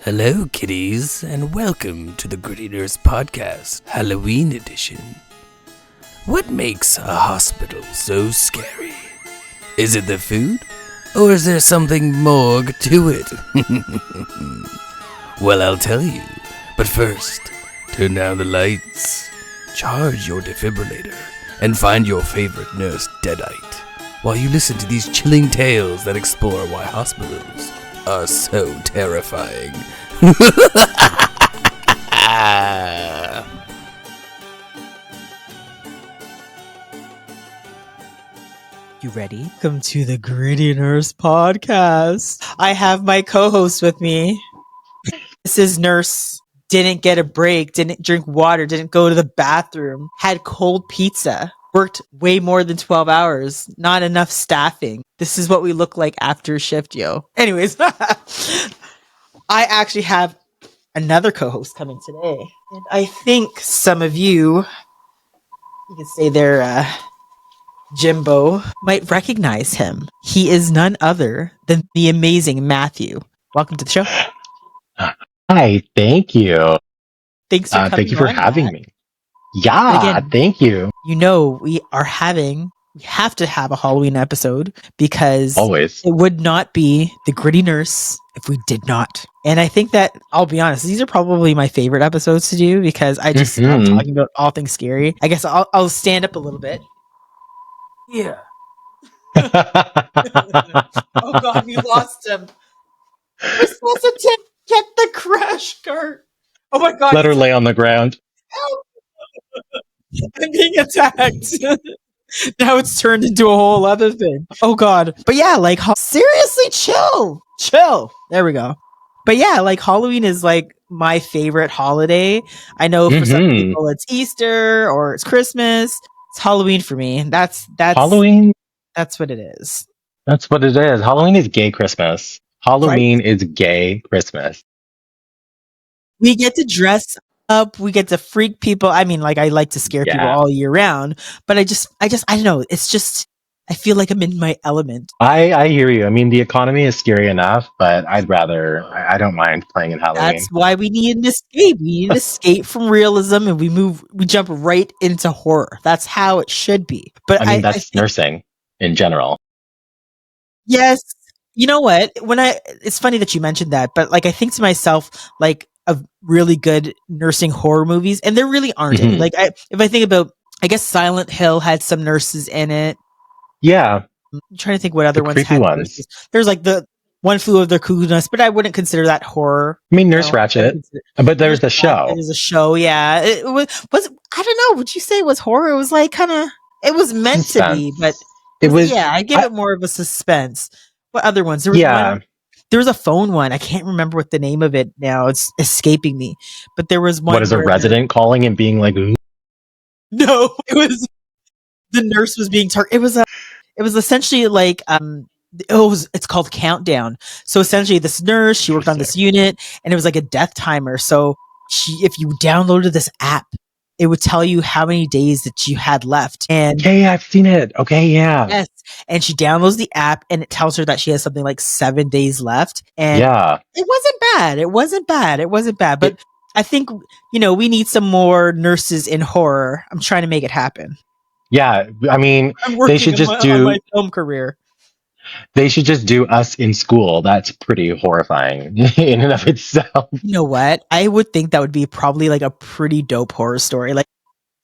Hello, kiddies, and welcome to the Gritty Nurse Podcast, Halloween edition. What makes a hospital so scary? Is it the food, or is there something more to it? Well, I'll tell you, but first, turn down the lights, charge your defibrillator, and find your favorite nurse deadite, while you listen to these chilling tales that explore why hospitals are so terrifying. You ready? Welcome to the Gritty Nurse Podcast. I have my co-host with me. This is Nurse. Didn't get a break, didn't drink water, didn't go to the bathroom, had cold pizza, worked way more than 12 hours, not enough staffing. This is what we look like after a shift, yo. Anyways, I actually have another co-host coming today. And I think some of you can say they're Jimbo, might recognize him. He is none other than the amazing Matthew. Welcome to the show. Hi, thank you. Thanks for coming thank you for on, having Matt. me. Yeah, Again, thank you. You know, we have to have a Halloween episode because Always. it would not be the Gritty Nurse if we did not. And I think that, I'll be honest, these are probably my favorite episodes to do because I just love talking about all things scary. I guess I'll stand up a little bit. Yeah. Oh God, we lost him. We're supposed to get the crash cart. Oh my God. Let her lay on the ground. Help. I'm being attacked. Now it's turned into a whole other thing. Oh God. But yeah, like seriously, chill. There we go. But yeah, like Halloween is like my favorite holiday. I know for some people it's Easter or it's Christmas. It's Halloween for me. That's Halloween. That's what it is. That's what it is. Halloween is gay Christmas. Halloween is gay Christmas. We get to dress up. We get to freak people. I mean, like I like to scare people all year round, but I don't know. It's just, I feel like I'm in my element. I hear you. I mean, the economy is scary enough, but I don't mind playing in Halloween. That's why we need an escape. We need an escape from realism, and we jump right into horror. That's how it should be. But I mean, that's nursing in general. Yes. You know what? It's funny that you mentioned that, but like I think to myself, like of really good nursing horror movies, and there really aren't any. Like if I think about, I guess Silent Hill had some nurses in it. Yeah. I'm trying to think what other ones had ones. Nurses. There's like the One Flew Over the Cuckoo's Nest, but I wouldn't consider that horror. I mean, Nurse Ratched, but there's the show. There's a show, yeah. It was I don't know. Would you say it was horror? It was like kind of. It was meant to be, but it was. Yeah, I give it more of a suspense. What other ones? There was there was a phone one. I can't remember what the name of it now. It's escaping me. But there was one. What is a resident calling and being like? No, it was the nurse was being targeted. It was essentially like it's called Countdown. So essentially, this nurse, she worked on this unit, and it was like a death timer. So if you downloaded this app, it would tell you how many days that you had left. And yeah, I've seen it. Okay, yeah. Yes. And she downloads the app and it tells her that she has something like 7 days left. And it wasn't bad. But I think, we need some more nurses in horror. I'm trying to make it happen. Yeah. I mean, they should just do my film career. They should just do Us in School. That's pretty horrifying in and of itself. You know what? I would think that would be probably like a pretty dope horror story. Like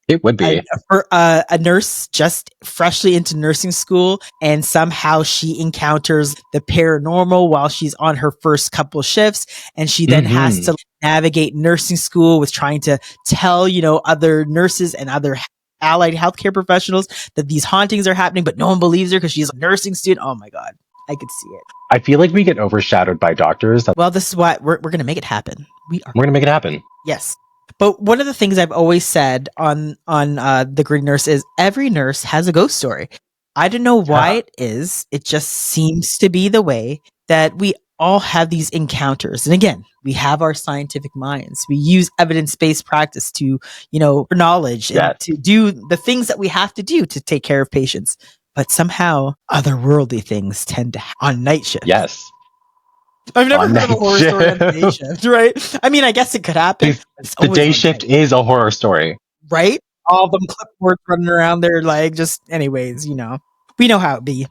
it would be for a nurse just freshly into nursing school, and somehow she encounters the paranormal while she's on her first couple shifts, and she then has to navigate nursing school with trying to tell other nurses and other allied healthcare professionals that these hauntings are happening, but no one believes her because she's a nursing student. Oh my God, I could see it. I feel like we get overshadowed by doctors. Well, this is why we're going to make it happen. We're going to make it happen. Yes. But one of the things I've always said on the Gritty Nurse is every nurse has a ghost story. I don't know why it is. It just seems to be the way that we all have these encounters. And again, we have our scientific minds. We use evidence-based practice to, for knowledge and to do the things that we have to do to take care of patients. But somehow otherworldly things tend to on night shift. Yes. I've never On heard of a night horror story on the day shift. shift, right? I mean, I guess it could happen. But it's The always day on shift night, is a horror story. right? All of them clipboards running around there, like just anyways, we know how it be.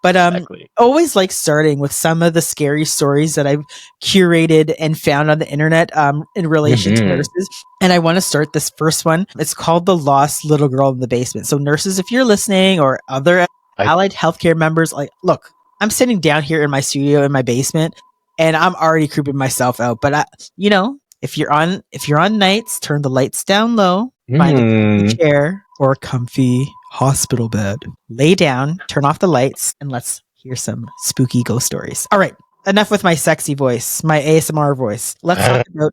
But Exactly. always like starting with some of the scary stories that I've curated and found on the internet in relation to Mhm. nurses. And I want to start this first one. It's called The Lost Little Girl in the Basement. So nurses, if you're listening, or other allied healthcare members, like, look, I'm sitting down here in my studio in my basement and I'm already creeping myself out. But if you're on nights, turn the lights down low, find a comfy chair or a comfy hospital bed. Lay down, turn off the lights, and let's hear some spooky ghost stories. All right, enough with my sexy voice, my ASMR voice. Let's talk about.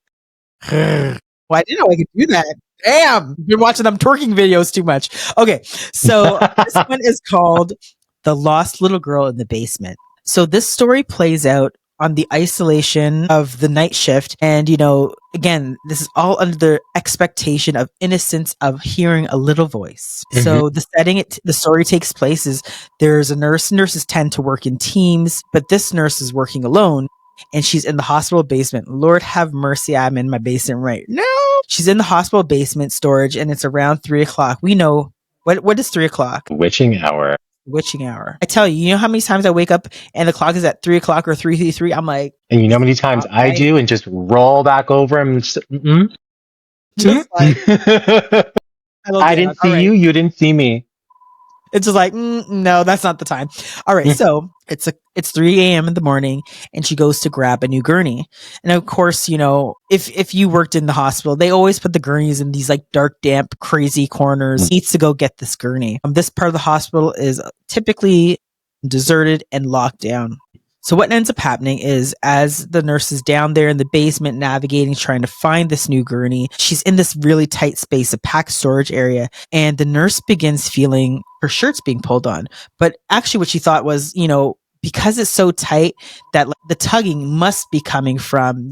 Well, I didn't know I could do that. Damn, you've been watching them twerking videos too much. Okay, so this one is called The Lost Little Girl in the Basement. So this story plays out on the isolation of the night shift. And, again, this is all under the expectation of innocence of hearing a little voice. Mhm. So the setting the story takes place is there's a nurse. Nurses tend to work in teams, but this nurse is working alone. And she's in the hospital basement. Lord have mercy, I'm in my basement right now. She's in the hospital basement storage, and it's around 3:00. We know what is 3:00? Witching hour. Witching hour. I tell you, you know how many times I wake up and the clock is at 3:00 or 3:33? I'm like, And you know how many times I right. do and just roll back over and just, Just like, I didn't see you, you didn't see me. It's just like, no, that's not the time. All right, so it's 3 a.m. in the morning, and she goes to grab a new gurney. And of course, if you worked in the hospital, they always put the gurneys in these like dark, damp, crazy corners. Needs to go get this gurney. This part of the hospital is typically deserted and locked down. So what ends up happening is, as the nurse is down there in the basement navigating, trying to find this new gurney, she's in this really tight space, a packed storage area, and the nurse begins feeling her shirt's being pulled on. But actually what she thought was, because it's so tight that the tugging must be coming from,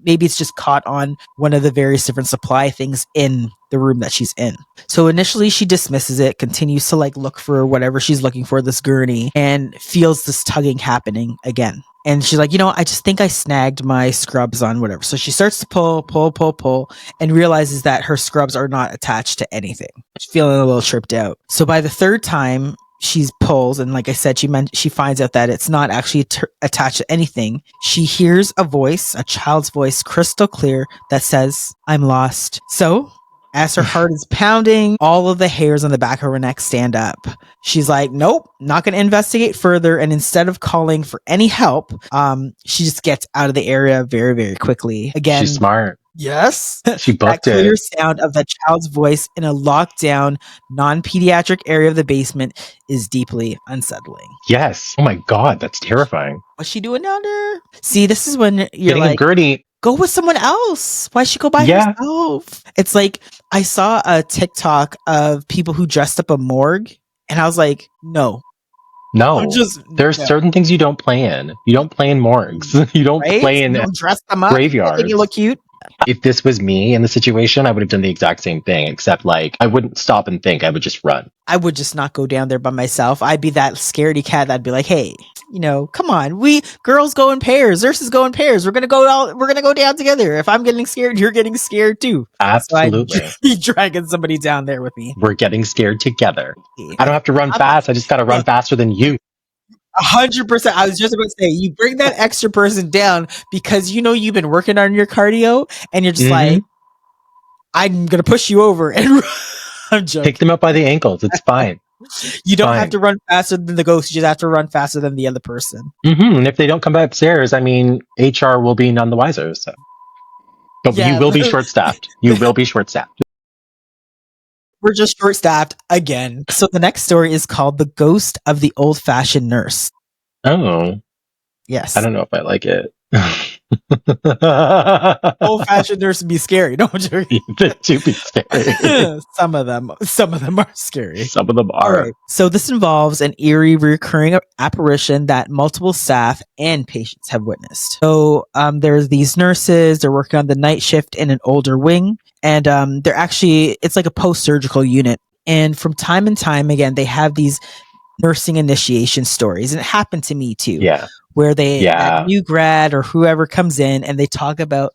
maybe it's just caught on one of the various different supply things in the room that she's in. So initially she dismisses it, continues to look for whatever she's looking for, this gurney, and feels this tugging happening again. And she's like, I just think I snagged my scrubs on whatever. So she starts to pull, and realizes that her scrubs are not attached to anything. She's feeling a little tripped out. So by the third time she pulls, and like I said, she finds out that it's not actually attached to anything. She hears a voice, a child's voice, crystal clear, that says, "I'm lost." So as her heart is pounding, all of the hairs on the back of her neck stand up. She's like, nope, not going to investigate further. And instead of calling for any help, she just gets out of the area very, very quickly. Again, She's smart. Yes. She booked that clear it. sound of the child's voice in a locked down, non-pediatric area of the basement is deeply unsettling. Yes. Oh my God, that's terrifying. What's she doing down there? See, this is when you're Getting like, a gurney. go with someone else. Why she go by herself? It's like, I saw a TikTok of people who dressed up a morgue, and I was like, no. There's certain things you don't play in. You don't play in morgues. You don't play in dress them up. graveyards. You look cute. If this was me in the situation, I would have done the exact same thing, except I wouldn't stop and think. I would just run. I would just not go down there by myself. I'd be that scaredy cat that'd be like, hey, come on. We girls go in pairs, nurses go in pairs. We're gonna go down together. If I'm getting scared, you're getting scared too. Absolutely. So I'd be dragging somebody down there with me. We're getting scared together. I don't have to run fast. I just gotta run faster than you. 100%. I was just about to say, you bring that extra person down because you've been working on your cardio, and you're just like, I'm gonna push you over and I'm joking. Pick them up by the ankles. It's fine. You don't have to run faster than the ghost. You just have to run faster than the other person. And if they don't come upstairs, HR will be none the wiser. So, but you will be short-staffed. You will be short-staffed. We're just short-staffed again. So the next story is called The Ghost of the Old-Fashioned Nurse. Oh. Yes. I don't know if I like it. Old-fashioned nurse would be scary. No, I'm joking. The two be scary. Some of them are scary. Some of them are. All right. So this involves an eerie, recurring apparition that multiple staff and patients have witnessed. So there's these nurses. They're working on the night shift in an older wing, and it's like a post-surgical unit. And from time and time again, they have these nursing initiation stories, and it happened to me too. Yeah. where that Yeah. new grad or whoever comes in and they talk about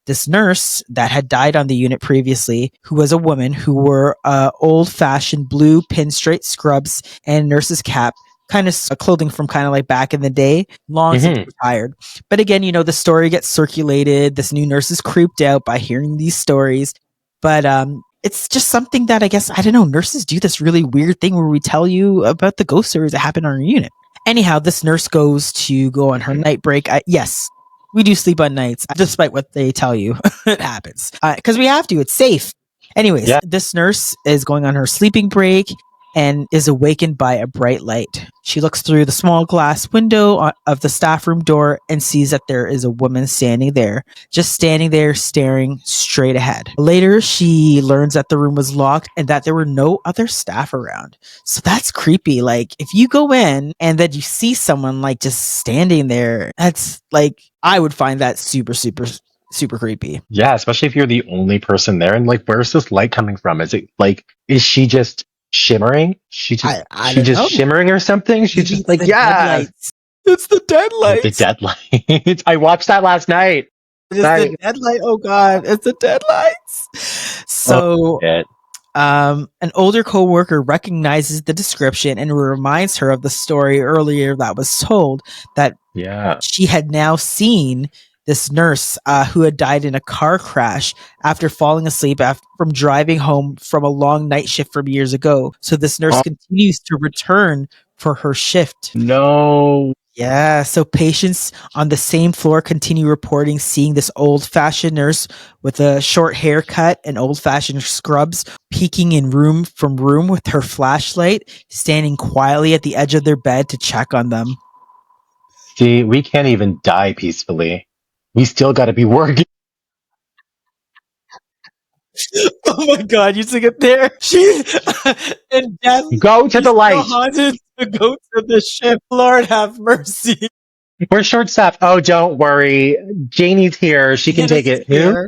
this nurse that had died on the unit previously, who was a woman, who wore old-fashioned blue pinstripe scrubs and nurse's cap, kind of clothing from kind of like back in the day, long since retired. But again, the story gets circulated. This new nurse is creeped out by hearing these stories. But it's just something that I guess, I don't know, nurses do this really weird thing where we tell you about the ghost stories that happen on our unit. Anyhow, this nurse goes to go on her night break. Yes, we do sleep on nights, despite what they tell you. It happens. Because we have to. It's safe. Anyways, this nurse is going on her sleeping break and is awakened by a bright light. She looks through the small glass window of the staff room door and sees that there is a woman standing there, just standing there staring straight ahead. Later, she learns that the room was locked and that there were no other staff around. So that's creepy. Like, if you go in and then you see someone like just standing there, that's like, I would find that super, super, super creepy. Yeah, especially if you're the only person there. And like, where's this light coming from? Is she just shimmering? She just know. shimmering or something? She's just like, it's the dead lights. The dead lights. I watched that last night. It is the dead light. Oh God, it's the dead lights. So, an older coworker recognizes the description and reminds her of the story earlier that was told, that she had now seen this nurse who had died in a car crash after falling asleep from driving home from a long night shift from years ago. So this nurse continues to return for her shift. No. Yeah, so patients on the same floor continue reporting seeing this old-fashioned nurse with a short haircut and old-fashioned scrubs peeking in room from room with her flashlight, standing quietly at the edge of their bed to check on them. See, we can't even die peacefully. We still got to be working. Oh my God, you took it there. And death. Go to the light. Haunted to go to the ship. Lord have mercy. We're short-staffed. Oh, don't worry. Janie's here. She can take it. Who?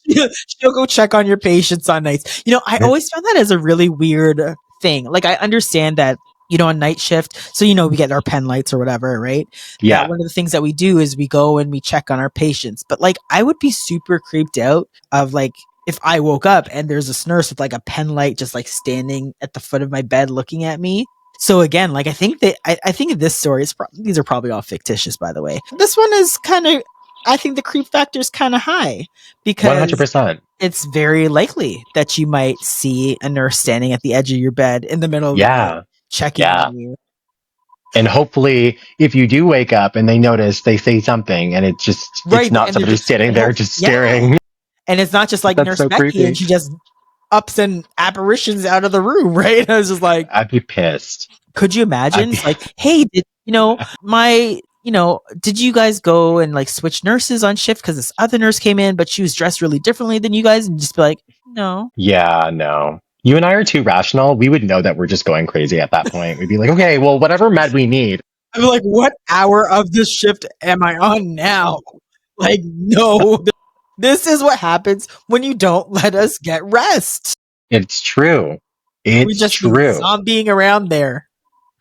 She'll go check on your patients on nights. I always found that as a really weird thing. Like, I understand that, on night shift, so, we get our pen lights or whatever, right? Yeah. That one of the things that we do is we go and we check on our patients. But, like, I would be super creeped out of, like, if I woke up and there's this nurse with, like, a pen light just, like, standing at the foot of my bed looking at me. So again, like, I think this story is these are probably all fictitious, by the way. This one is I think the creep factor is kind of high because 100%. It's very likely that you might see a nurse standing at the edge of your bed in the middle of the night checking on you. And hopefully, if you do wake up and they notice, they say something, and it's not somebody sitting there just staring. And it's not just like Nurse Becky, creepy. and she just ups and apparitions out of the room, right? I was just like, I'd be pissed. Could you imagine? Like, hey, did you guys go and like switch nurses on shift because this other nurse came in, but she was dressed really differently than you guys, and just be like, no. Yeah, no. You and I are too rational. We would know that we're just going crazy at that point. We'd be like, okay, well, whatever med we need. I'm like, what hour of this shift am I on now? Like, no. This is what happens when you don't let us get rest. It's true. We just true. Zombieing around there.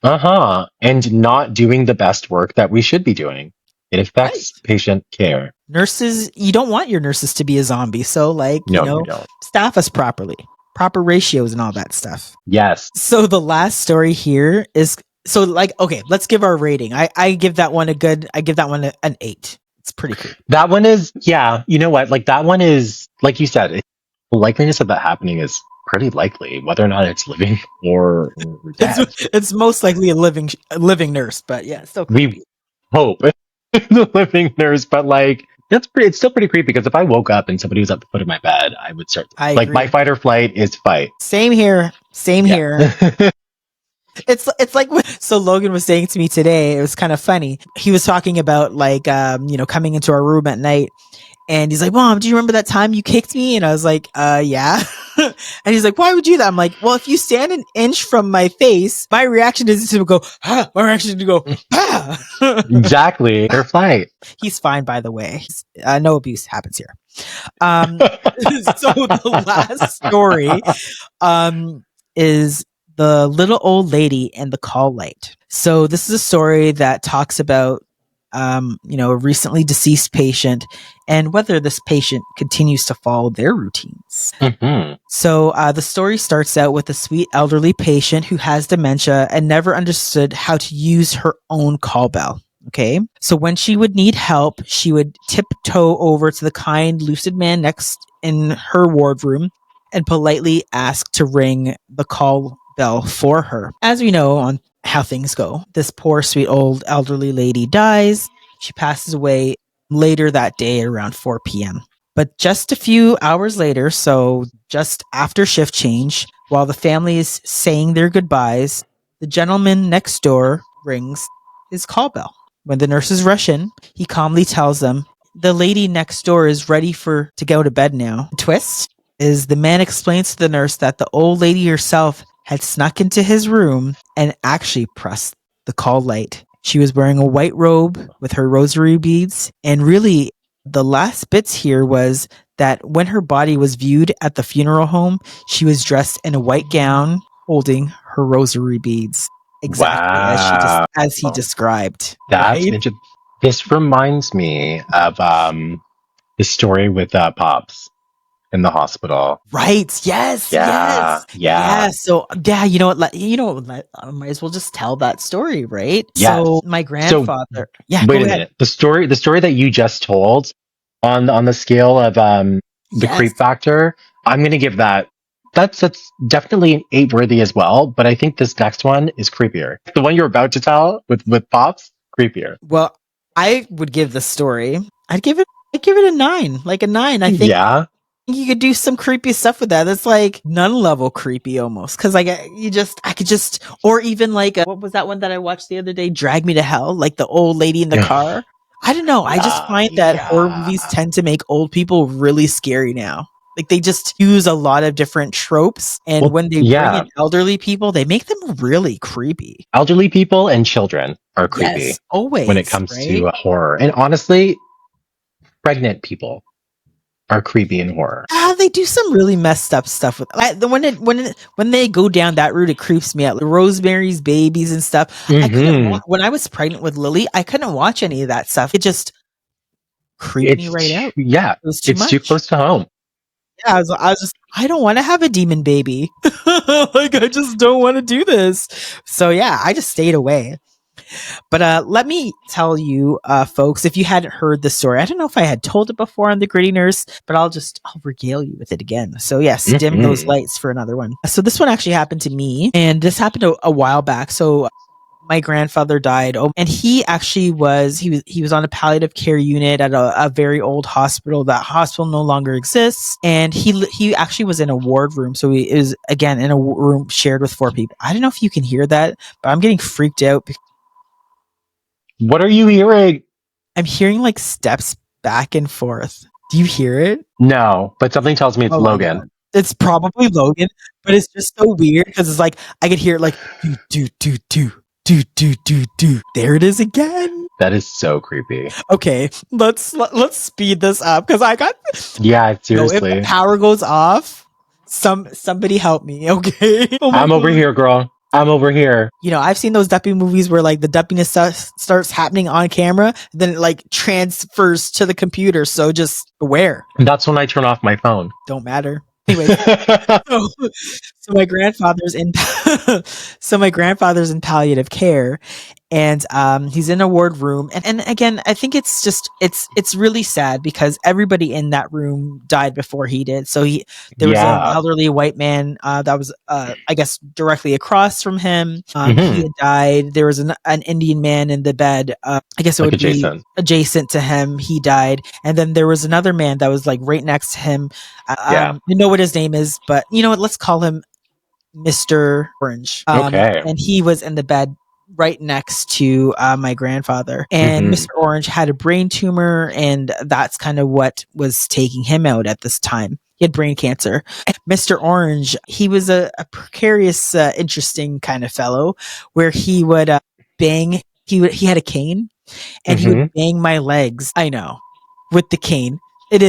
And not doing the best work that we should be doing. It affects patient care. Nurses, you don't want your nurses to be a zombie. So, like, you don't. Staff us properly. Proper ratios and all that stuff. Yes. So the last story here is, okay, let's give our rating. I give that one an 8. It's pretty cool. That one is, you know what? Like, that one is, like you said, the likeliness of that happening is pretty likely, whether or not it's living or dead. It's most likely a living nurse, but yeah, still creepy. We hope the living nurse, but like, it's still pretty creepy, because if I woke up and somebody was at the foot of my bed, I would start, agree. My fight or flight is fight. Same here. It's like, so Logan was saying to me today, it was kind of funny. He was talking about like, coming into our room at night, and he's like, Mom, do you remember that time you kicked me? And I was like, yeah. And he's like, why would you do that? I'm like, well, if you stand an inch from my face, my reaction isn't to go, ah, my reaction is to go, ah. Exactly. Or flight. He's fine, by the way. No abuse happens here. So the last story, is the little old lady and the call light. So this is a story that talks about a recently deceased patient and whether this patient continues to follow their routines. Mm-hmm. So the story starts out with a sweet elderly patient who has dementia and never understood how to use her own call bell. Okay. So when she would need help, she would tiptoe over to the kind, lucid man next in her wardroom and politely ask to ring the call bell for her. As we know on how things go, this poor, sweet old elderly lady dies. She passes away later that day around 4 p.m. But just a few hours later, so just after shift change, while the family is saying their goodbyes, the gentleman next door rings his call bell. When the nurses rush in, he calmly tells them, the lady next door is ready to go to bed now. The twist is the man explains to the nurse that the old lady herself had snuck into his room and actually pressed the call light. She was wearing a white robe with her rosary beads, and really the last bits here was that when her body was viewed at the funeral home, she was dressed in a white gown holding her rosary beads. Exactly Wow. as he described. That's Right? interesting. This reminds me of the story with Pops in the hospital. Right. Yes. Yeah, Yes. yeah, So yeah, I might as well just tell that story, right? yes. So my So grandfather. Yeah. wait Go a ahead. minute. The story that you just told on the scale of the Yes. creep factor, I'm gonna give that's definitely an 8 worthy as well, but I think this next one is creepier. The one you're about to tell with Pops, creepier. Well, I would give the story. I'd give it a 9, like a 9. I think Yeah. you could do some creepy stuff with that. That's like nun level creepy almost. Cause like I could just, or even like, what was that one that I watched the other day? Drag Me to Hell, like the old lady in the car. I don't know. I just Yeah, find that horror yeah. movies tend to make old people really scary now. Like they just use a lot of different tropes, and Well, when they bring yeah. in elderly people, they make them really creepy. Elderly people and children are creepy Yes, when it always, comes right? to horror. And honestly, pregnant people are creepy in horror. They do some really messed up stuff with when they go down that route. It creeps me out. Like Rosemary's Babies and stuff. I couldn't Hmm. when I was pregnant with Lily. I couldn't watch any of that stuff. It just creeped me right out. Yeah, It was too it's too much. close to home. Yeah, I was just, I don't want to have a demon baby. Like, I just don't want to do this. So yeah, I just stayed away. But let me tell you, folks, if you hadn't heard the story, I don't know if I had told it before on the Gritty Nurse, but I'll regale you with it again. So yes, dim those Hmm. lights for another one. So this one actually happened to me, and this happened a while back. So my grandfather died, and he actually he was on a palliative care unit at a very old hospital. That hospital no longer exists, and he actually was in a ward room. So he is again in a room shared with 4 people. I don't know if you can hear that, but I'm getting freaked out. What are you hearing? I'm hearing like steps back and forth. Do you hear it? No, but something tells me it's Oh my Logan. god. It's probably Logan, but it's just so weird because it's like I could hear it like do do do do do do do do. There it is again. That is so creepy. Okay, let's speed this up because I got Yeah, if the seriously. power goes off, somebody help me, okay? Oh my I'm over god. here, girl. I'm over here. I've seen those duppy movies where like the duppiness starts happening on camera, then it like transfers to the computer. So just beware. That's when I turn off my phone. Don't matter. Anyways, so, so my grandfather's in so my grandfather's in palliative care, and he's in a ward room, and again I think it's just it's really sad because everybody in that room died before he did. So there was an Yeah. elderly white man that was I guess directly across from him. He Hmm. had died. There was an Indian man in the bed, I guess it Like would be adjacent. adjacent to him. He died, and then there was another man that was like right next to him. Yeah. You know what his name is, but you know what? Let's call him Mr. Orange. Okay. And he was in the bed right next to my grandfather. And Hmm. Mr. Orange had a brain tumor, and that's kind of what was taking him out at this time. He had brain cancer. Mr. Orange, he was a precarious, interesting kind of fellow where he would bang. He had a cane, and he Hmm. would bang my legs. I know, with the cane. It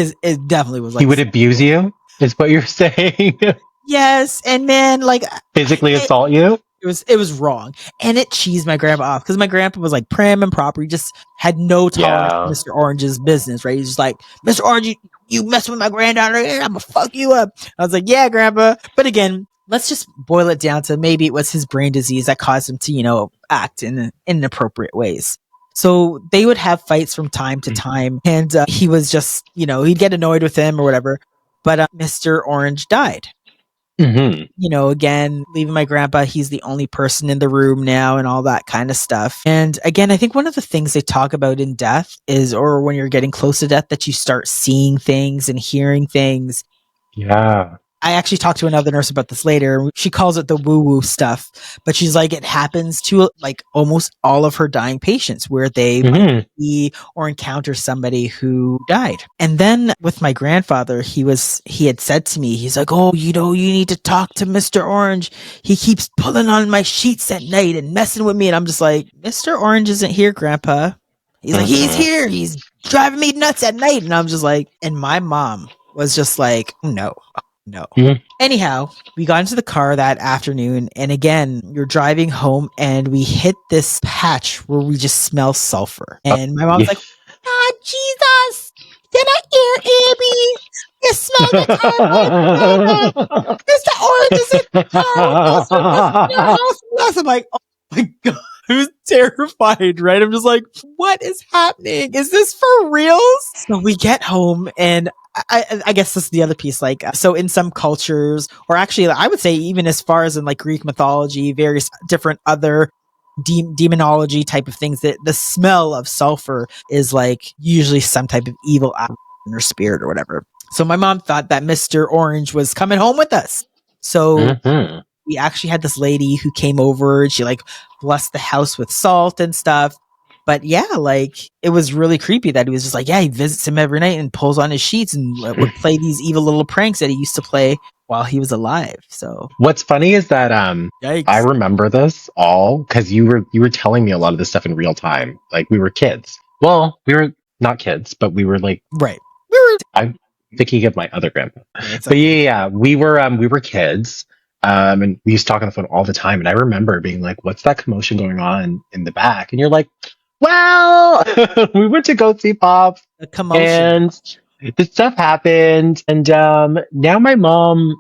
definitely was He like would abuse you, is what you're saying. yes, and man, like Physically it, assault you. it was wrong. And it cheesed my grandpa off because my grandpa was like prim and proper. He just had no tolerance for Mr. Orange's business, right? He's just like, Mr. Orange, you mess with my granddaughter, I'm gonna fuck you up. I was like, yeah, grandpa. But again, let's just boil it down to maybe it was his brain disease that caused him to, act in inappropriate ways. So they would have fights from time to time, and he was just, he'd get annoyed with him or whatever. But Mr. Orange died. Again, leaving my grandpa, he's the only person in the room now and all that kind of stuff. And again, I think one of the things they talk about in death is, or when you're getting close to death, that you start seeing things and hearing things. Yeah. I actually talked to another nurse about this later. She calls it the woo-woo stuff, but she's like, it happens to like almost all of her dying patients where they might see or encounter somebody who died. And then with my grandfather, he had said to me, he's like, oh, you need to talk to Mr. Orange. He keeps pulling on my sheets at night and messing with me. And I'm just like, Mr. Orange isn't here, Grandpa. He's like, he's here. He's driving me nuts at night. And I'm just like, and my mom was just like, no. Anyhow, we got into the car that afternoon, and again, you're driving home, and we hit this patch where we just smell sulfur. And my mom's like, "Oh, Jesus! Did I hear Amie? You smell the car? Mr. Orange is in the car. I'm like, oh my God. I was terrified, right? I'm just like, what is happening? Is this for real? So we get home, and I guess this is the other piece. Like, so in some cultures, or actually, I would say even as far as in like Greek mythology, various different other demonology type of things, that the smell of sulfur is like usually some type of evil or spirit or whatever. So my mom thought that Mr. Orange was coming home with us. So we actually had this lady who came over, and she like blessed the house with salt and stuff. But yeah, like it was really creepy that he was just like, yeah, he visits him every night and pulls on his sheets and would play these evil little pranks that he used to play while he was alive. So what's funny is that Yikes. I remember this all because you were telling me a lot of this stuff in real time. Like we were kids. Well, we were not kids, but we were like right. I'm thinking of my other grandpa. But yeah, we were kids. And we used to talk on the phone all the time. And I remember being like, what's that commotion going on in the back? And you're like, well, we went to go see Pop. The commotion. And this stuff happened. And now my mom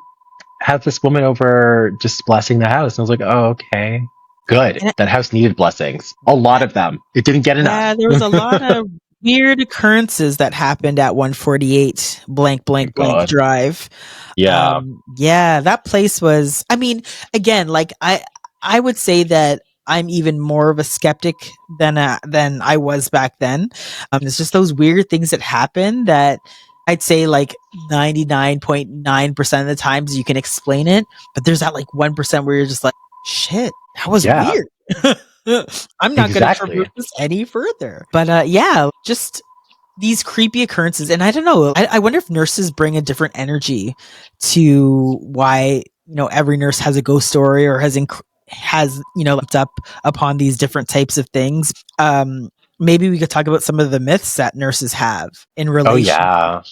has this woman over just blessing the house. And I was like, oh, okay. Good. That house needed blessings. A lot of them. It didn't get enough. Yeah, there was a lot of weird occurrences that happened at 148 blank drive. Yeah. Yeah, that place was, I mean, again, like I would say that I'm even more of a skeptic than I was back then. It's just those weird things that happen that I'd say like 99.9% of the times you can explain it, but there's that like 1% where you're just like, shit, that was weird. I'm not going to promote this any further. But yeah, just these creepy occurrences. And I don't know, I wonder if nurses bring a different energy to why, every nurse has a ghost story or has looked up upon these different types of things. Maybe we could talk about some of the myths that nurses have in relation to,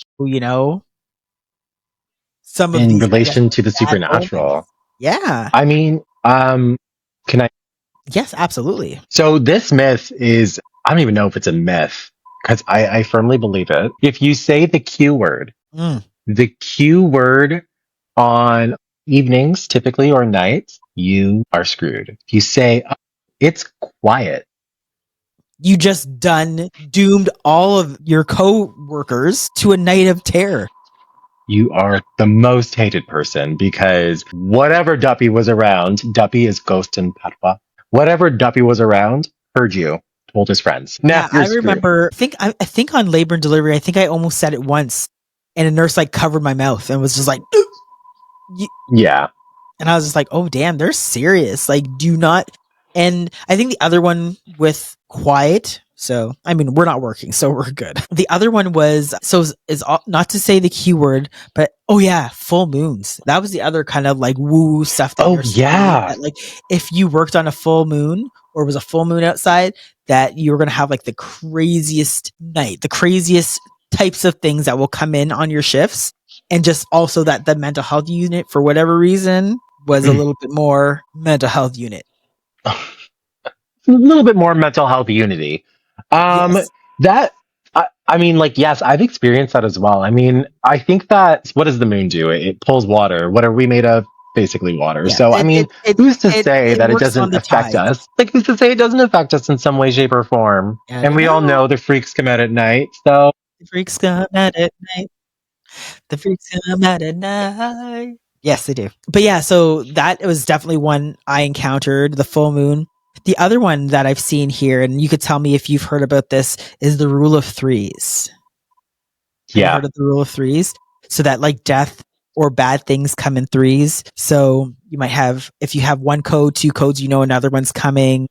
some of in these, relation to the supernatural. Moments. Yeah. I mean, can I? Yes, absolutely. So this myth is, I don't even know if it's a myth because I firmly believe it. If you say the Q word, the Q word on evenings, typically, or nights, you are screwed. If you say, it's quiet, you just doomed all of your co-workers to a night of terror. You are the most hated person because whatever Duppy was around, Duppy is ghost in Patwa. Whatever Duppy was around, heard you, told his friends. Yeah, I remember, I think on labor and delivery, I think I almost said it once, and a nurse like covered my mouth and was just like, yeah. And I was just like, oh, damn, they're serious. Like, do not. And I think the other one with quiet. So, I mean, we're not working, so we're good. The other one was, is not to say the keyword, but oh yeah, full moons. That was the other kind of like woo stuff. That like if you worked on a full moon or was a full moon outside, that you were going to have like the craziest night, the craziest types of things that will come in on your shifts. And just also that the mental health unit, for whatever reason, was a little bit more mental health unit. A little bit more mental health unity. Yes. That I mean, like, yes, I've experienced that as well. I mean, I think that what does the moon do? It pulls water. What are we made of? Basically water. Yeah. So, I mean, who's to say It that it works on doesn't the affect tides. us? Like, who's to say it doesn't affect us in some way, shape, or form? I And don't we all know. know the freaks come out at night. So, The freaks come out at night. The freaks come out at night. Yes, they do. But yeah, so that was definitely one I encountered, the full moon. The other one that I've seen here, and you could tell me if you've heard about this, is the rule of threes. Have you yeah. heard of the rule of threes? So that like death or bad things come in threes. So you might have, if you have one code, two codes, you know another one's coming.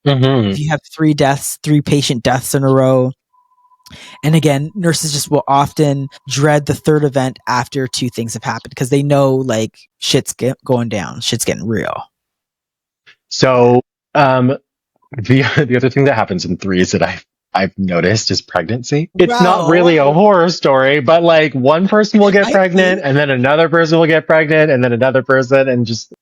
Hmm. If you have three patient deaths in a row. And again, nurses just will often dread the third event after two things have happened because they know like going down, shit's getting real. So, the other thing that happens in threes that I've noticed is pregnancy. It's not really a horror story, but like one person will It get might pregnant, be. and then another person will get pregnant, and then another person, and just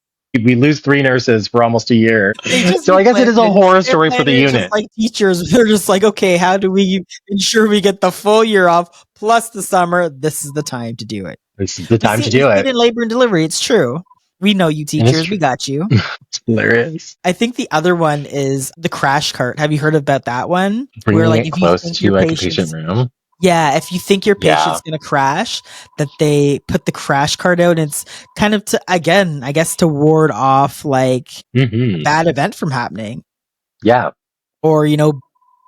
we lose three nurses for almost a year. They just So be I guess it is a planning. horror They're story for the planning it just unit. like teachers. They're just like, okay, how do we ensure we get the full year off plus the summer? This is the time to do it. This is the We time see to we do see it it. in labor and delivery. It's true. We know you And it's teachers. We true. got you. It's hilarious. I think the other one is the crash cart. Have you heard about that one? Where Bringing like it if you close think to your like a patient patient's room. yeah, if you think your Yeah. patient's gonna crash, that they put the crash cart out. And it's kind of to again, I guess, to ward off like a Hmm. bad event from happening. Yeah. Or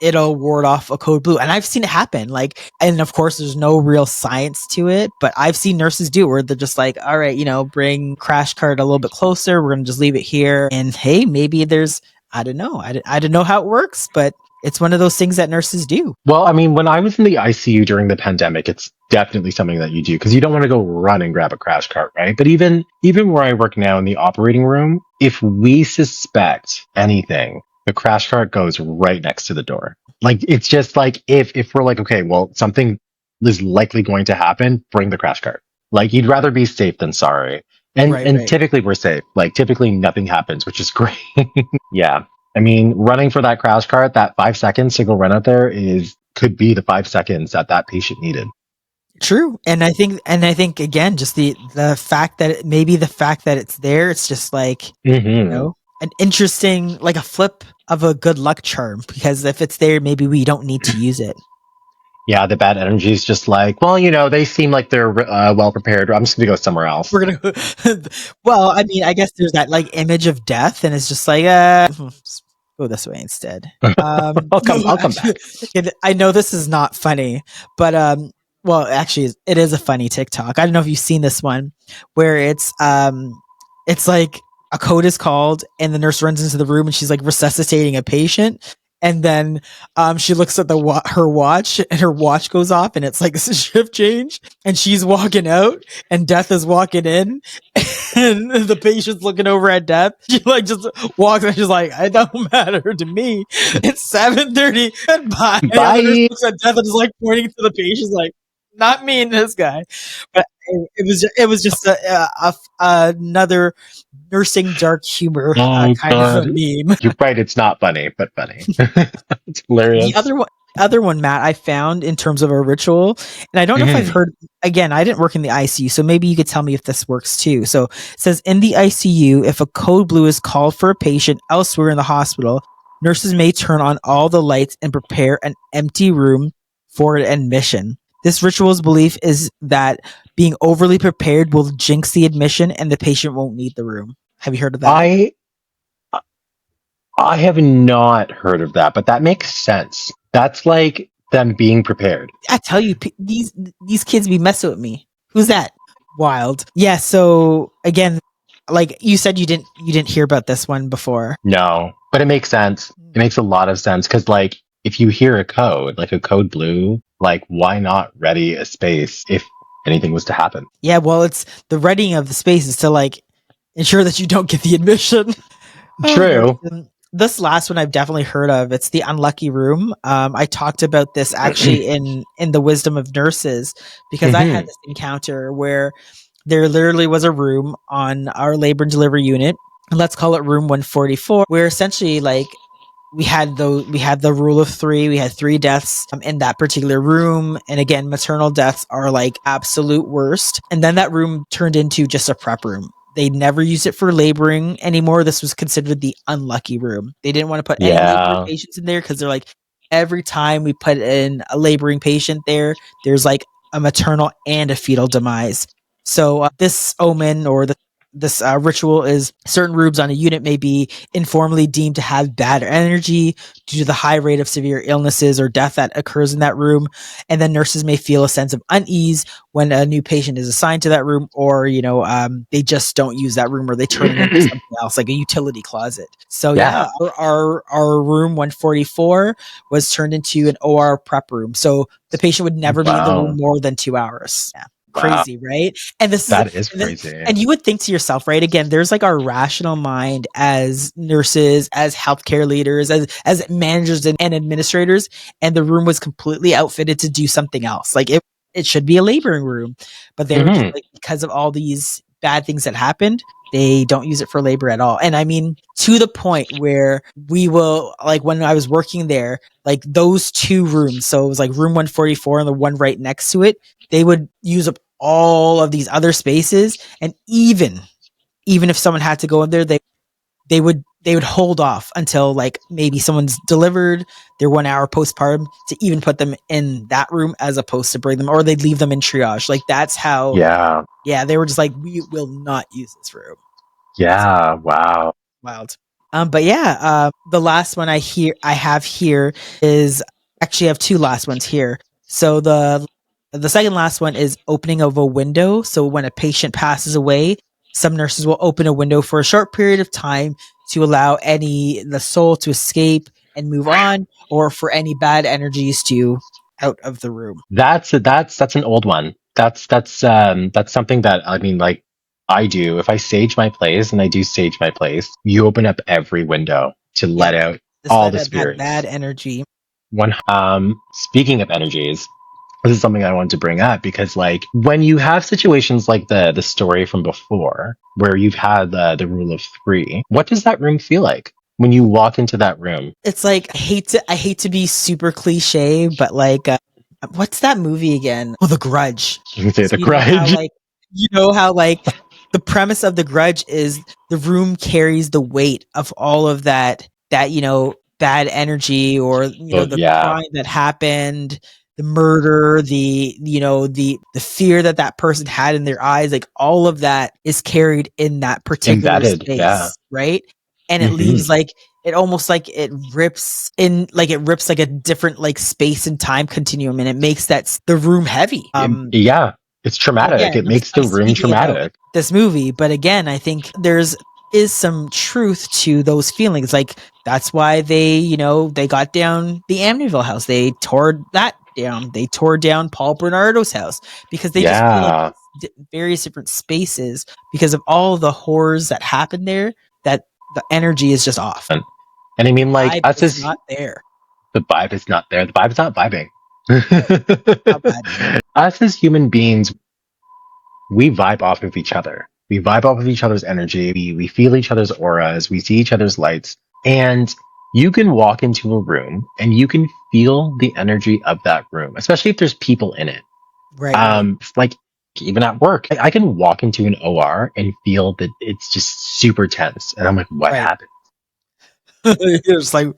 it'll ward off a code blue, and I've seen it happen. Like, and of course there's no real science to it, but I've seen nurses do it where they're just like, all right, bring crash cart a little bit closer, we're gonna just leave it here, and hey, maybe there's, I don't know, I don't know how it works, but it's one of those things that nurses do. Well, I mean, when I was in the ICU during the pandemic, it's definitely something that you do because you don't want to go run and grab a crash cart, right? But even where I work now in the operating room, if we suspect anything, the crash cart goes right next to the door. Like it's just like if we're like, okay, well, something is likely going to happen, bring the crash cart. Like you'd rather be safe than sorry. And Right. typically we're safe. Like typically nothing happens, which is great. Yeah. I mean, running for that crash cart, that 5 seconds to go run out there could be the 5 seconds that that patient needed. True. And I think again, just the fact that the fact that it's there, it's just like, Hmm. an interesting, like a flip of a good luck charm, because if it's there, maybe we don't need to use it. Yeah, the bad energy is just like, well, they seem like they're well prepared. I'm just going to go somewhere else. We're going to, well, I mean, I guess there's that like image of death, and it's just like, go this way instead. I'll come back. I know this is not funny, but, well, actually it is a funny TikTok. I don't know if you've seen this one where it's like a code is called and the nurse runs into the room and she's like resuscitating a patient. And then she looks at her watch, and her watch goes off, and it's like a shift change. And she's walking out, and Death is walking in, and the patient's looking over at Death. She like just walks, and she's like, "It don't matter to me. It's 7:30. Goodbye." And the other nurse Bye. looks at Death and is like pointing to the patient, like, "Not me and this guy." But it was just another nursing dark humor Oh, kind of a God. meme. You're right. It's not funny, but funny. It's The hilarious. other one, Matt, I found in terms of a ritual, and I don't know if I've Hmm. heard. Again, I didn't work in the ICU, so maybe you could tell me if this works too. So it says in the ICU, if a code blue is called for a patient elsewhere in the hospital, nurses may turn on all the lights and prepare an empty room for admission. This ritual's belief is that being overly prepared will jinx the admission, and the patient won't need the room. Have you heard of that? I I have not heard of that, but that makes sense. That's like them being prepared. I tell you, these kids be messing with me. Who's that? Wild. Yeah. So again, like you said, you didn't hear about this one before. No, but it makes sense. It makes a lot of sense because, like, if you hear a code, like a code blue, like, why not ready a space if anything was to happen? Yeah. Well, it's the readying of the spaces to like ensure that you don't get the admission. True. This last one I've definitely heard of. It's the unlucky room. I talked about this actually in the Wisdom of Nurses, because I Hmm. had this encounter where there literally was a room on our labor and delivery unit. Let's call it room 144, where essentially like we had the rule of three. We had 3 deaths in that particular room, and again, maternal deaths are like absolute worst. And then that room turned into just a prep room. They never used it for laboring anymore. This was considered the unlucky room. They didn't want to put any laboring patients in there because they're like, every time we put in a laboring patient there, there's like a maternal and a fetal demise. So this omen or this ritual is certain rooms on a unit may be informally deemed to have bad energy due to the high rate of severe illnesses or death that occurs in that room. And then nurses may feel a sense of unease when a new patient is assigned to that room, or, they just don't use that room, or they turn it into something else, like a utility closet. So yeah, our room 144 was turned into an OR prep room. So the patient would never be in the room more than 2 hours. Yeah. Crazy, right? And that is crazy. And you would think to yourself, right? Again, there's like our rational mind as nurses, as healthcare leaders, as managers and administrators, and the room was completely outfitted to do something else. Like it should be a laboring room, but they were just like, because of all these bad things that happened, they don't use it for labor at all. And I mean, to the point where we will, like when I was working there, like those 2 rooms, so it was like room 144 and the one right next to it, they would use up all of these other spaces. And even if someone had to go in there, they would hold off until like maybe someone's delivered their 1 hour postpartum to even put them in that room, as opposed to bring them, or they'd leave them in triage. Like that's how, they were just like, we will not use this room. Wow. Wild. But yeah, the last one I have here is actually I have 2 last ones here. So the second last one is opening of a window. So when a patient passes away, some nurses will open a window for a short period of time to allow the soul to escape and move on, or for any bad energies to out of the room. That's an old one. That's something that I mean, like I do. If I sage my place, and I do sage my place, you open up every window to let out all the spirits. Bad energy. Speaking of energies, this is something I wanted to bring up, because like when you have situations like the story from before, where you've had the rule of 3, what does that room feel like when you walk into that room? It's like, I hate to be super cliche, but like what's that movie again? Oh, The Grudge. The Grudge. You know how like the premise of The Grudge is the room carries the weight of all of that bad energy, or the crime that happened, the murder, the fear that person had in their eyes, like all of that is carried in that particular space, right? And it leaves like, it almost like it rips like a different like space and time continuum, and it makes the room heavy. It's traumatic. Again, it makes the room traumatic. This movie, but again, I think is some truth to those feelings. Like that's why they got down the Amityville house. They tore that down. They tore down Paul Bernardo's house, because they just feel like various different spaces, because of all the horrors that happened there, that the energy is just off. And I mean, like, us is not there. The vibe is not there. The vibe is not vibing. Us as human beings, we vibe off of each other. We vibe off of each other's energy. We feel each other's auras. We see each other's lights. And you can walk into a room and you can feel the energy of that room, especially if there's people in it. Right. Like even at work, I can walk into an OR and feel that it's just super tense. And I'm like, what happened? You're just like,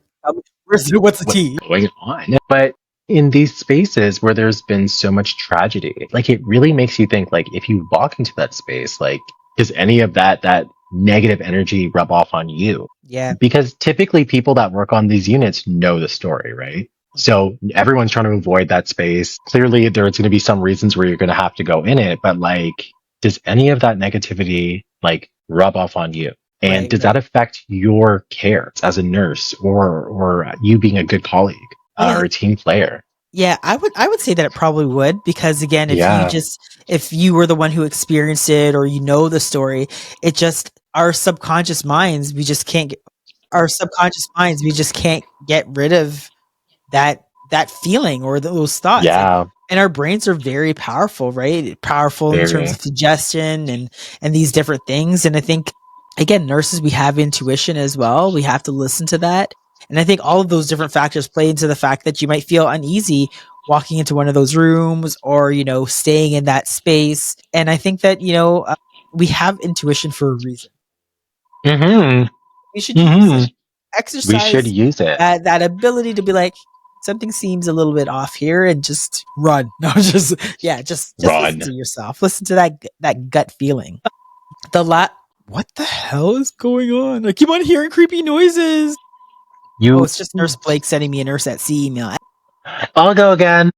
what's the tea? What's going on? But in these spaces where there's been so much tragedy, like it really makes you think, like, if you walk into that space, like, does any of that negative energy rub off on you? Yeah. Because typically people that work on these units know the story, right? So everyone's trying to avoid that space. Clearly there's going to be some reasons where you're going to have to go in it, but like, does any of that negativity like rub off on you? And does that affect your care as a nurse, or you being a good colleague or a team player? Yeah, I would say that it probably would, because again, if you were the one who experienced it, or the story, it just, our subconscious minds, we just can't get rid of that feeling or those thoughts. Yeah. And our brains are very powerful, right? Powerful in terms of suggestion and these different things. And I think, again, nurses, we have intuition as well. We have to listen to that. And I think all of those different factors play into the fact that you might feel uneasy walking into one of those rooms or, staying in that space. And I think that, we have intuition for a reason. Mm-hmm. We should use it. We should Exercise use it. that ability to be like, something seems a little bit off here, and just run. No, just Run. listen to yourself. Listen to that gut feeling. What the hell is going on? I keep on hearing creepy noises. It's just Nurse Blake sending me a Nurse at Sea email. I'll go again.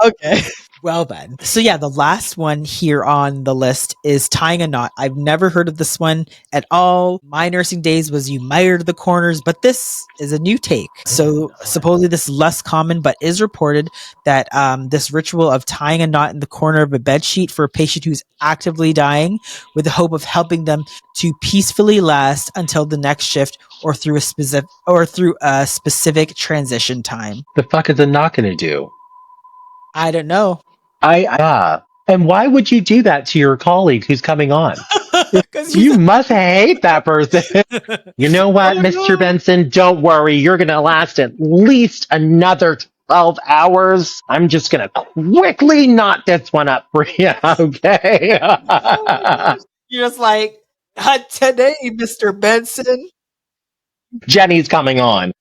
Okay. Well then. So yeah, the last one here on the list is tying a knot. I've never heard of this one at all. My nursing days was you mired the corners, but this is a new take. So supposedly this is less common, but is reported that this ritual of tying a knot in the corner of a bed sheet for a patient who's actively dying with the hope of helping them to peacefully last until the next shift or through a specific transition time. The fuck is a knot gonna do? I don't know. And why would you do that to your colleague who's coming on? You must hate that person. You know what, Mr. Benson? Don't worry. You're going to last at least another 12 hours. I'm just going to quickly knot this one up for you, okay? You're just like, not today, Mr. Benson. Jenny's coming on.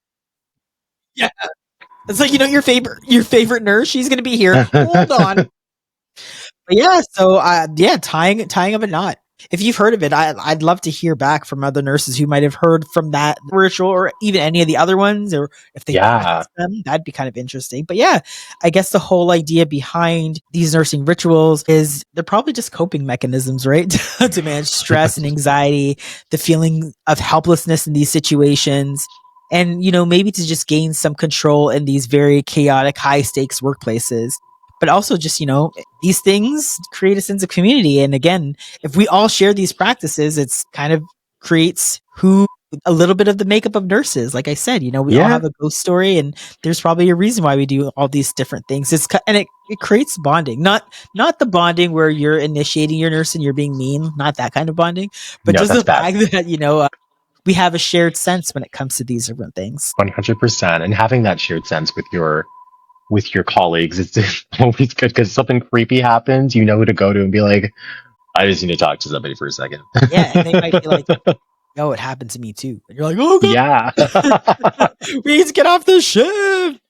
Yeah. It's like, your favorite nurse, she's going to be here. Hold on. But yeah, so tying up a knot. If you've heard of it, I'd love to hear back from other nurses who might have heard from that ritual or even any of the other ones, or if they practice them. That'd be kind of interesting. But yeah, I guess the whole idea behind these nursing rituals is they're probably just coping mechanisms, right? To manage stress and anxiety, the feeling of helplessness in these situations. And, maybe to just gain some control in these very chaotic, high stakes workplaces. But also just, these things create a sense of community. And again, if we all share these practices, it's kind of creates a little bit of the makeup of nurses. Like I said, we all have a ghost story, and there's probably a reason why we do all these different things. It creates bonding, not the bonding where you're initiating your nurse and you're being mean, not that kind of bonding, but just the fact that, we have a shared sense when it comes to these different things. 100%. And having that shared sense with your colleagues, it's always good because something creepy happens, you know who to go to and be like, I just need to talk to somebody for a second. Yeah, and they might be like, yo, it happened to me too. And you're like, oh God. Yeah. We need to get off this shift.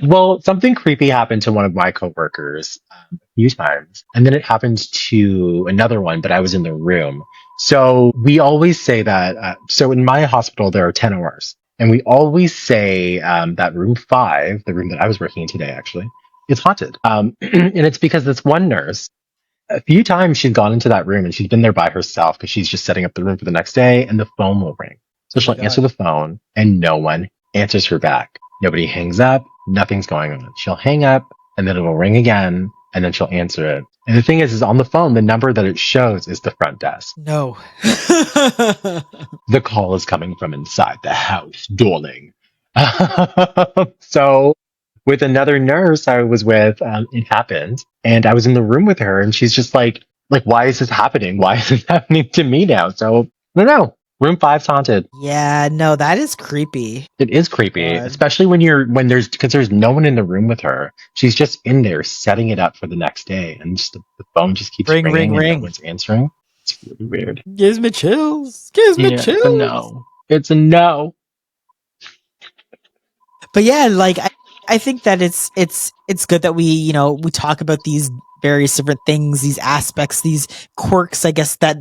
Well, something creepy happened to one of my coworkers a few times, and then it happened to another one, but I was in the room. So we always say that, so in my hospital, there are 10 ORs, and we always say that room 5, the room that I was working in today, actually, is haunted. And it's because this one nurse, a few times she's gone into that room and she's been there by herself because she's just setting up the room for the next day, and the phone will ring. So she'll answer the phone and no one answers her back. Nobody hangs up. Nothing's going on. She'll hang up and then it'll ring again and then she'll answer it. And the thing is on the phone, the number that it shows is the front desk. No. The call is coming from inside the house, darling. So with another nurse I was with, it happened. And I was in the room with her and she's just like, why is this happening? Why is this happening to me now? So I don't know. Room 5's haunted. Yeah, no, that is creepy. It is creepy, especially because there's no one in the room with her. She's just in there setting it up for the next day, and just the phone just keeps ringing and no one's answering. It's really weird. Gives me chills. It's a no. It's a no. But yeah, I think that it's good that we talk about these various different things, these aspects, these quirks, I guess that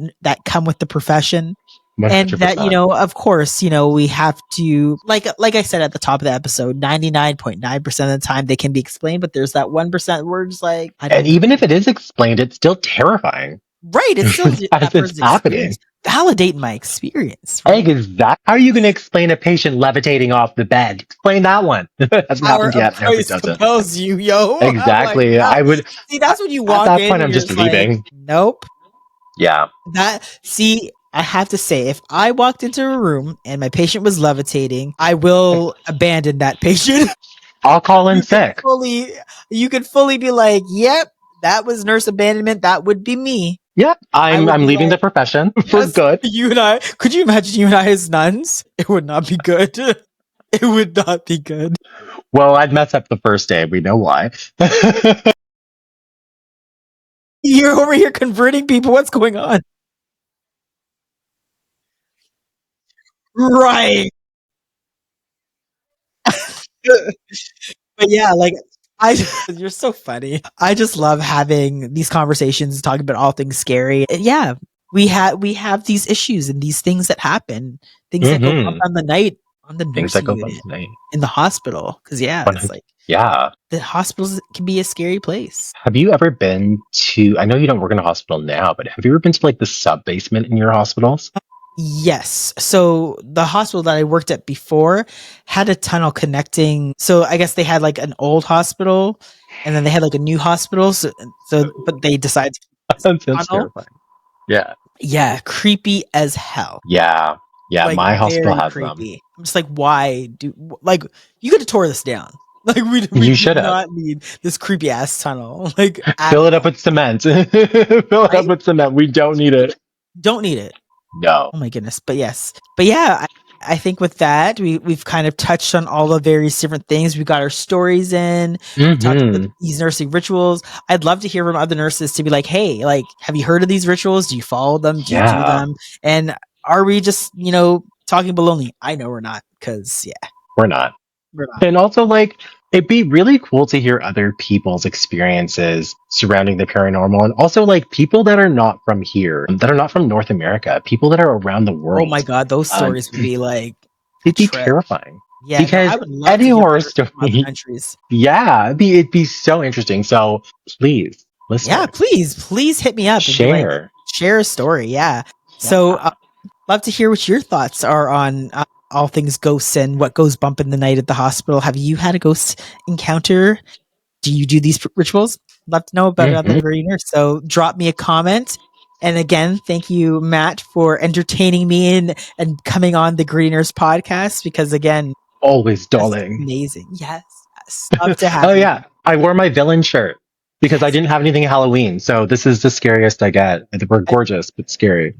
come with the profession. 100%. And that, of course, we have to, like I said at the top of the episode, 99.9% of the time they can be explained, but there's that 1% where it's like, and even if it is explained, it's still terrifying. Right. It's still that it's happening. Validate my experience. Right? How are you going to explain a patient levitating off the bed? Explain that one. Hasn't happened yet. I hope it doesn't. Compels you, yo. Exactly. Like, I would. See, that's when you walk in. At that point, I'm just leaving. Like, nope. Yeah. I have to say, if I walked into a room and my patient was levitating, I will abandon that patient. I'll call in you sick. you could fully be like, yep, that was nurse abandonment. That would be me. Yep, I I'm would be leaving like, the profession for yes, good. you and I. Could you imagine you and I as nuns? It would not be good. It would not be good. Well, I'd mess up the first day. We know why. You're over here converting people. What's going on? Right. But yeah, like I you're so funny. I just love having these conversations, talking about all things scary. Yeah, we have these issues and these things that happen, things that go bump on the night on the Things that nursing go bump unit tonight. in the hospital. Because yeah, it's like Yeah. the hospitals can be a scary place. Have you ever been to, I know you don't work in a hospital now, but have you ever been to like the sub basement in your hospitals? Yes. So the hospital that I worked at before had a tunnel connecting. So I guess they had like an old hospital and then they had like a new hospital. So but they decided to keep That this sounds tunnel. terrifying. Yeah. Yeah, creepy as hell. Yeah. Yeah. Like My hospital very has them. creepy. I'm just like, why do like you could have tore this down? Like we You do should have. not need this creepy ass tunnel. Like Fill it up with cement. Fill it up with cement. We don't need it. don't need it. No. Oh my goodness. But yes. But yeah, I think with that, we've kind of touched on all the various different things. We got our stories in, talked about these nursing rituals. I'd love to hear from other nurses to be like, hey, like, have you heard of these rituals? Do you follow them? Do you do them? And are we just, talking baloney? I know we're not, because yeah. We're not. And also, like, it'd be really cool to hear other people's experiences surrounding the paranormal, and also like people that are not from here, that are not from North America, people that are around the world. Oh my god, those stories would be like it'd be terrifying. Yeah, because I would love any to hear horror from story, other countries. yeah, it'd be so interesting. So please, listen. Yeah, please hit me up. Share a story. Yeah. So, love to hear what your thoughts are on all things ghosts and what goes bump in the night at the hospital. Have you had a ghost encounter? Do you do these rituals? Love to know about it on the Greener. So drop me a comment. And again, thank you, Matt, for entertaining me and coming on the Greeners podcast, because again, always, darling. Amazing. Yes. Love to have Oh yeah. I wore my villain shirt because I didn't have anything Halloween. So this is the scariest I get. We're gorgeous, but scary.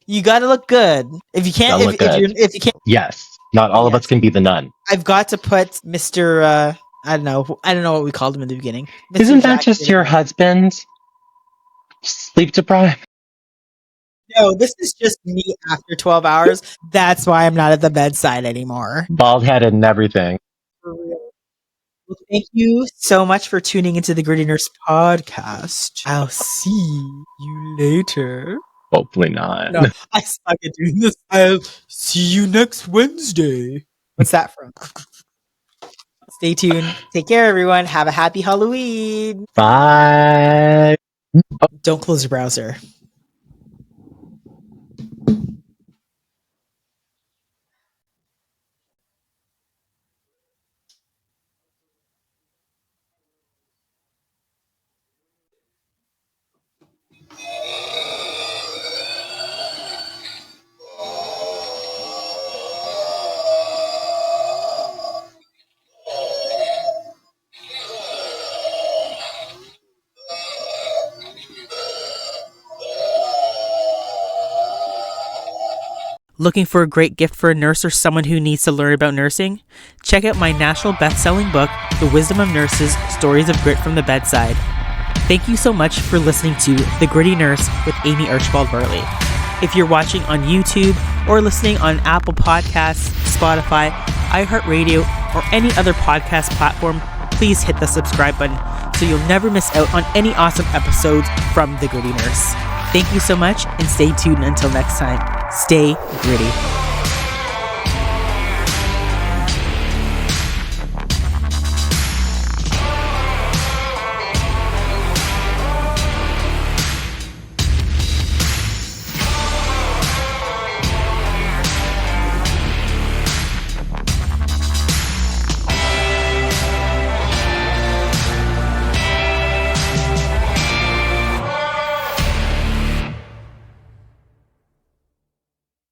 You gotta look good. If you can't, if you can't, yes. Not all of us can be the nun. I've got to put Mr. I don't know what we called him in the beginning. Mr. Isn't that just your husband? Sleep deprived? No, this is just me after 12 hours. That's why I'm not at the bedside anymore. Bald headed and everything. For real. Well, thank you so much for tuning into the Gritty Nurse podcast. I'll see you later. Hopefully not. No, I suck at doing this. I'll see you next Wednesday. What's that from? Stay tuned. Take care, everyone. Have a happy Halloween. Bye. Don't close your browser. Looking for a great gift for a nurse or someone who needs to learn about nursing? Check out my national best-selling book, The Wisdom of Nurses, Stories of Grit from the Bedside. Thank you so much for listening to The Gritty Nurse with Amie Archibald-Varley. If you're watching on YouTube or listening on Apple Podcasts, Spotify, iHeartRadio, or any other podcast platform, please hit the subscribe button so you'll never miss out on any awesome episodes from The Gritty Nurse. Thank you so much, and stay tuned until next time. Stay gritty.